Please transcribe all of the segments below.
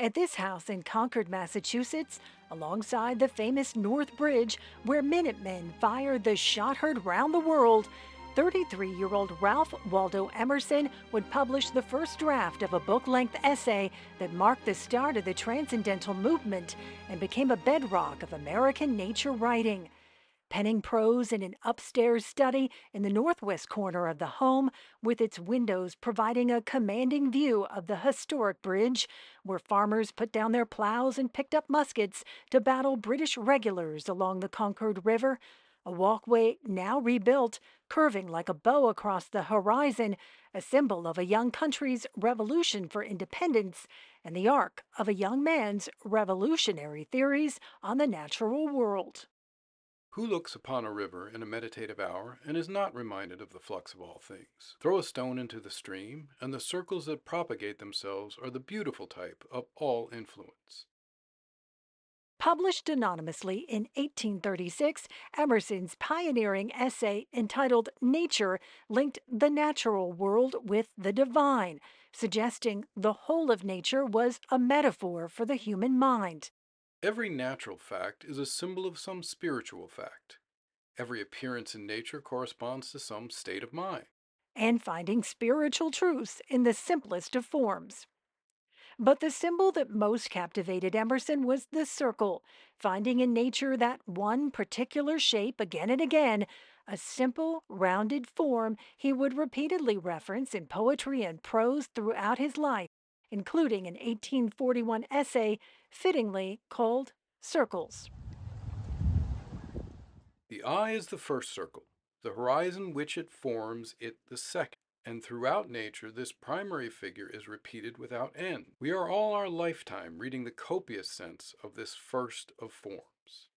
At this house in Concord, Massachusetts, alongside the famous North Bridge, where Minutemen fired the shot heard round the world, 33-year-old Ralph Waldo Emerson would publish the first draft of a book length essay that marked the start of the Transcendental Movement and became a bedrock of American nature writing. Penning prose in an upstairs study in the northwest corner of the home, with its windows providing a commanding view of the historic bridge, where farmers put down their plows and picked up muskets to battle British regulars along the Concord River. A walkway now rebuilt, curving like a bow across the horizon, a symbol of a young country's revolution for independence and the arc of a young man's revolutionary theories on the natural world. Who looks upon a river in a meditative hour and is not reminded of the flux of all things? Throw a stone into the stream, and the circles that propagate themselves are the beautiful type of all influence. Published anonymously in 1836, Emerson's pioneering essay entitled Nature linked the natural world with the divine, suggesting the whole of nature was a metaphor for the human mind. Every natural fact is a symbol of some spiritual fact. Every appearance in nature corresponds to some state of mind. And finding spiritual truths in the simplest of forms. But the symbol that most captivated Emerson was the circle, finding in nature that one particular shape again and again, a simple, rounded form he would repeatedly reference in poetry and prose throughout his life, including an 1841 essay fittingly called Circles. The eye is the first circle, the horizon which it forms it the second, and throughout nature this primary figure is repeated without end. We are all our lifetime reading the copious sense of this first of forms.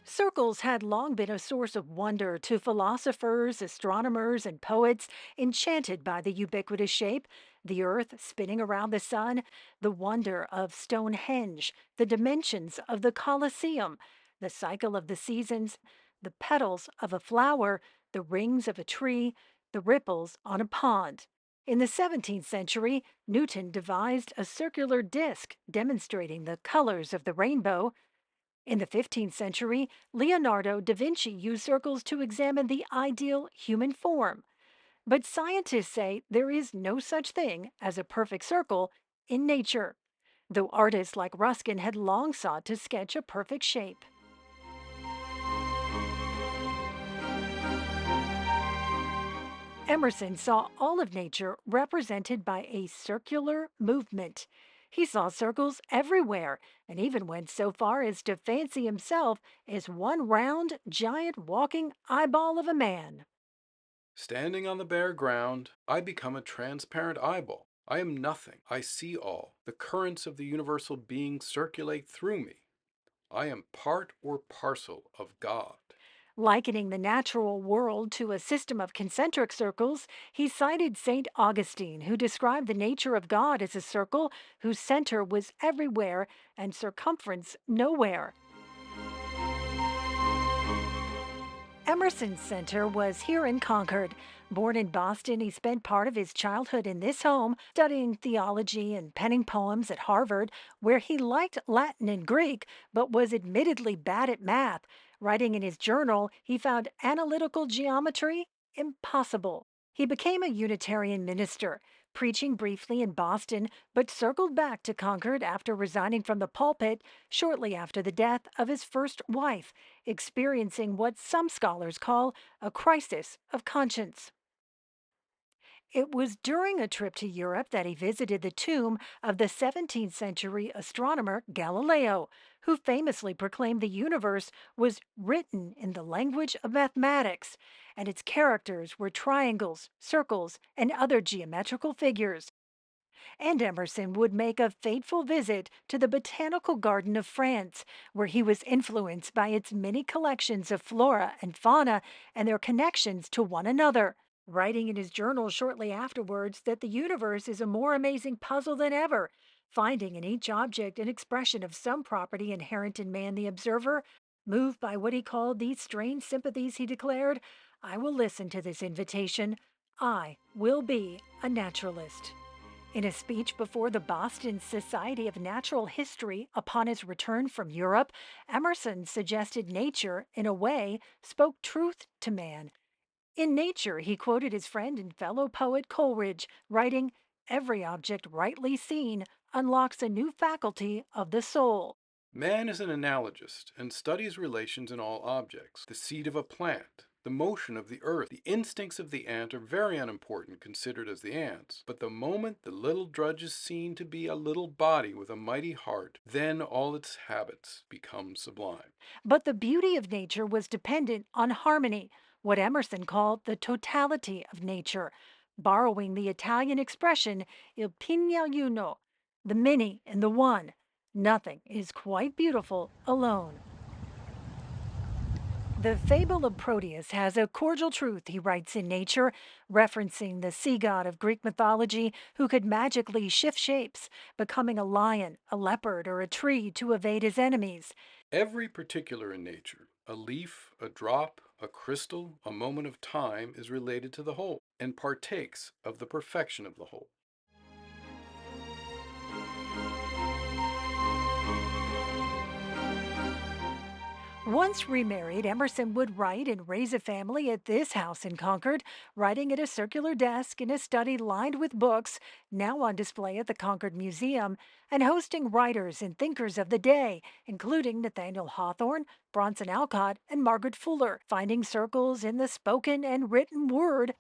Circles had long been a source of wonder to philosophers, astronomers, and poets enchanted by the ubiquitous shape, the earth spinning around the sun, the wonder of Stonehenge, the dimensions of the Colosseum, the cycle of the seasons, the petals of a flower, the rings of a tree, the ripples on a pond. In the 17th century, Newton devised a circular disc demonstrating the colors of the rainbow. In the 15th century, Leonardo da Vinci used circles to examine the ideal human form. But scientists say there is no such thing as a perfect circle in nature, though artists like Ruskin had long sought to sketch a perfect shape. Emerson saw all of nature represented by a circular movement. He saw circles everywhere and even went so far as to fancy himself as one round, giant walking eyeball of a man. Standing on the bare ground, I become a transparent eyeball. I am nothing. I see all. The currents of the universal being circulate through me. I am part or parcel of God. Likening the natural world to a system of concentric circles, he cited St. Augustine, who described the nature of God as a circle whose center was everywhere and circumference nowhere. Emerson's center was here in Concord. Born in Boston, he spent part of his childhood in this home, studying theology and penning poems at Harvard, where he liked Latin and Greek, but was admittedly bad at math. Writing in his journal, he found analytical geometry impossible. He became a Unitarian minister, preaching briefly in Boston, but circled back to Concord after resigning from the pulpit shortly after the death of his first wife, experiencing what some scholars call a crisis of conscience. It was during a trip to Europe that he visited the tomb of the 17th century astronomer Galileo, who famously proclaimed the universe was written in the language of mathematics, and its characters were triangles, circles, and other geometrical figures. And Emerson would make a fateful visit to the Botanical Garden of France, where he was influenced by its many collections of flora and fauna and their connections to one another, writing in his journal shortly afterwards that the universe is a more amazing puzzle than ever, finding in each object an expression of some property inherent in man the observer. Moved by what he called these strange sympathies, he declared, I will listen to this invitation. I will be a naturalist. In a speech before the Boston Society of Natural History upon his return from Europe, Emerson suggested nature, in a way, spoke truth to man. In Nature, he quoted his friend and fellow poet Coleridge, writing, "Every object rightly seen unlocks a new faculty of the soul." Man is an analogist and studies relations in all objects. The seed of a plant, the motion of the earth, the instincts of the ant are very unimportant considered as the ants. But the moment the little drudge is seen to be a little body with a mighty heart, then all its habits become sublime. But the beauty of nature was dependent on harmony, what Emerson called the totality of nature, borrowing the Italian expression il pigne uno, the many in the one. Nothing is quite beautiful alone. The fable of Proteus has a cordial truth, he writes in Nature, referencing the sea god of Greek mythology who could magically shift shapes, becoming a lion, a leopard, or a tree to evade his enemies. Every particular in nature, a leaf, a drop, a crystal, a moment of time, is related to the whole and partakes of the perfection of the whole. Once remarried, Emerson would write and raise a family at this house in Concord, writing at a circular desk in a study lined with books, now on display at the Concord Museum, and hosting writers and thinkers of the day, including Nathaniel Hawthorne, Bronson Alcott, and Margaret Fuller, finding circles in the spoken and written word.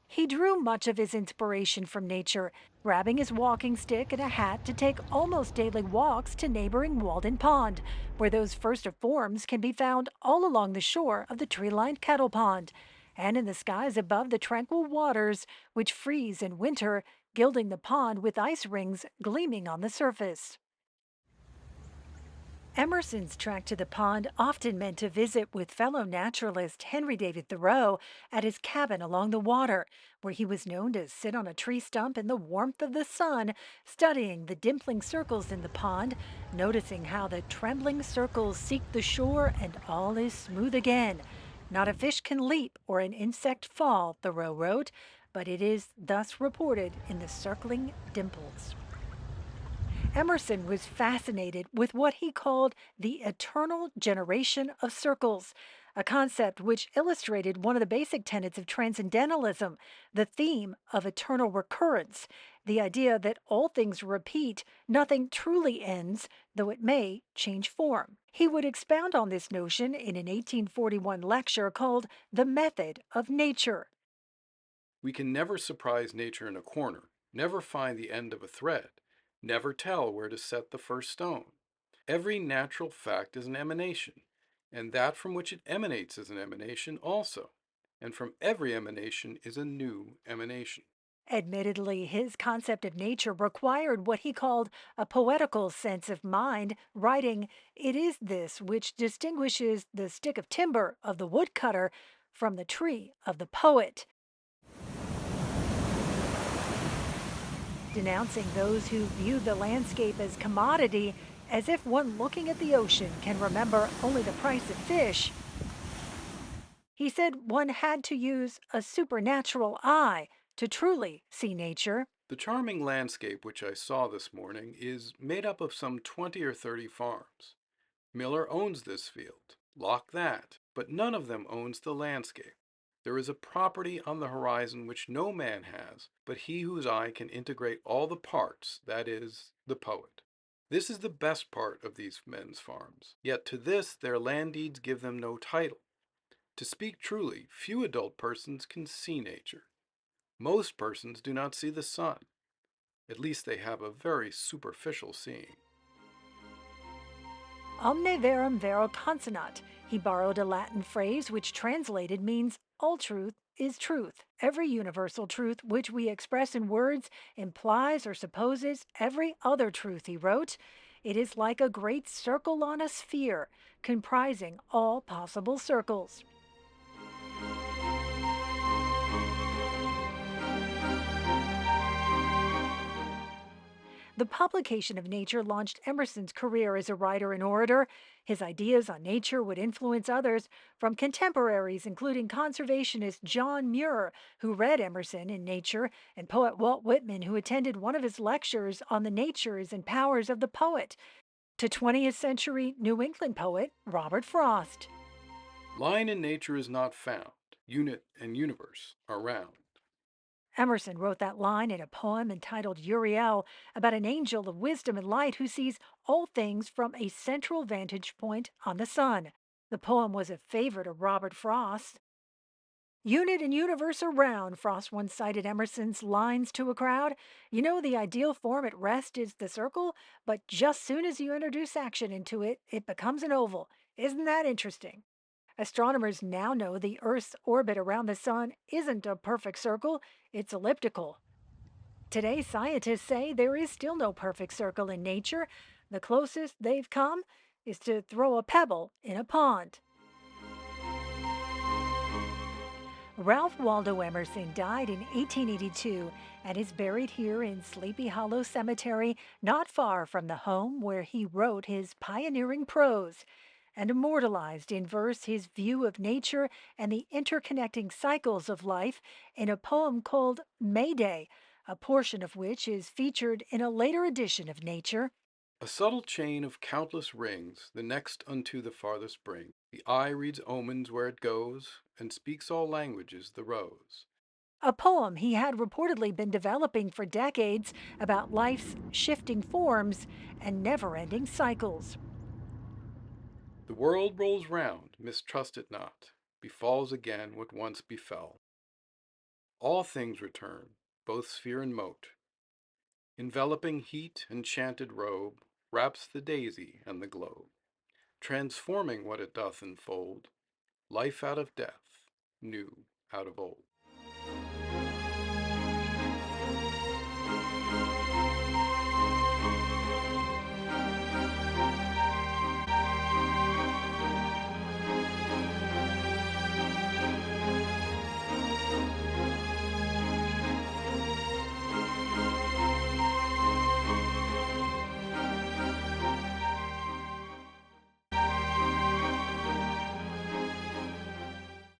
He drew much of his inspiration from nature, grabbing his walking stick and a hat to take almost daily walks to neighboring Walden Pond, where those first of forms can be found all along the shore of the tree lined Kettle Pond, and in the skies above the tranquil waters, which freeze in winter, gilding the pond with ice rings gleaming on the surface. Emerson's trek to the pond often meant a visit with fellow naturalist Henry David Thoreau at his cabin along the water, where he was known to sit on a tree stump in the warmth of the sun, studying the dimpling circles in the pond, noticing how the trembling circles seek the shore and all is smooth again. Not a fish can leap or an insect fall, Thoreau wrote, but it is thus reported in the circling dimples. Emerson was fascinated with what he called the eternal generation of circles, a concept which illustrated one of the basic tenets of transcendentalism, the theme of eternal recurrence, the idea that all things repeat, nothing truly ends, though it may change form. He would expound on this notion in an 1841 lecture called The Method of Nature. We can never surprise nature in a corner, never find the end of a thread, never tell where to set the first stone. Every natural fact is an emanation, and that from which it emanates is an emanation also, and from every emanation is a new emanation. Admittedly, his concept of nature required what he called a poetical sense of mind, writing, "It is this which distinguishes the stick of timber of the woodcutter from the tree of the poet," denouncing those who viewed the landscape as commodity, as if one looking at the ocean can remember only the price of fish. He said one had to use a supernatural eye to truly see nature. The charming landscape which I saw this morning is made up of some 20 or 30 farms. Miller owns this field, Locke that, but none of them owns the landscape. There is a property on the horizon which no man has, but he whose eye can integrate all the parts, that is, the poet. This is the best part of these men's farms, yet to this their land deeds give them no title. To speak truly, few adult persons can see nature. Most persons do not see the sun. At least they have a very superficial seeing. Omne verum vero consonat. He borrowed a Latin phrase which translated means all truth is truth. Every universal truth which we express in words implies or supposes every other truth, he wrote. It is like a great circle on a sphere, comprising all possible circles. The publication of Nature launched Emerson's career as a writer and orator. His ideas on nature would influence others, from contemporaries, including conservationist John Muir, who read Emerson in Nature, and poet Walt Whitman, who attended one of his lectures on the natures and powers of the poet, to 20th century New England poet Robert Frost. Line in nature is not found, unit and universe are round. Emerson wrote that line in a poem entitled Uriel, about an angel of wisdom and light who sees all things from a central vantage point on the sun. The poem was a favorite of Robert Frost. Unit and universe are round, Frost once cited Emerson's lines to a crowd. You know, the ideal form at rest is the circle, but just soon as you introduce action into it, it becomes an oval. Isn't that interesting? Astronomers now know the Earth's orbit around the sun isn't a perfect circle, it's elliptical. Today, scientists say there is still no perfect circle in nature. The closest they've come is to throw a pebble in a pond. Ralph Waldo Emerson died in 1882 and is buried here in Sleepy Hollow Cemetery, not far from the home where he wrote his pioneering prose, and immortalized in verse his view of nature and the interconnecting cycles of life in a poem called May Day, a portion of which is featured in a later edition of Nature. A subtle chain of countless rings, the next unto the farthest bring. The eye reads omens where it goes, and speaks all languages the rose. A poem he had reportedly been developing for decades about life's shifting forms and never ending cycles. The world rolls round, mistrust it not, befalls again what once befell. All things return, both sphere and mote. Enveloping heat enchanted robe, wraps the daisy and the globe, transforming what it doth enfold, life out of death, new out of old.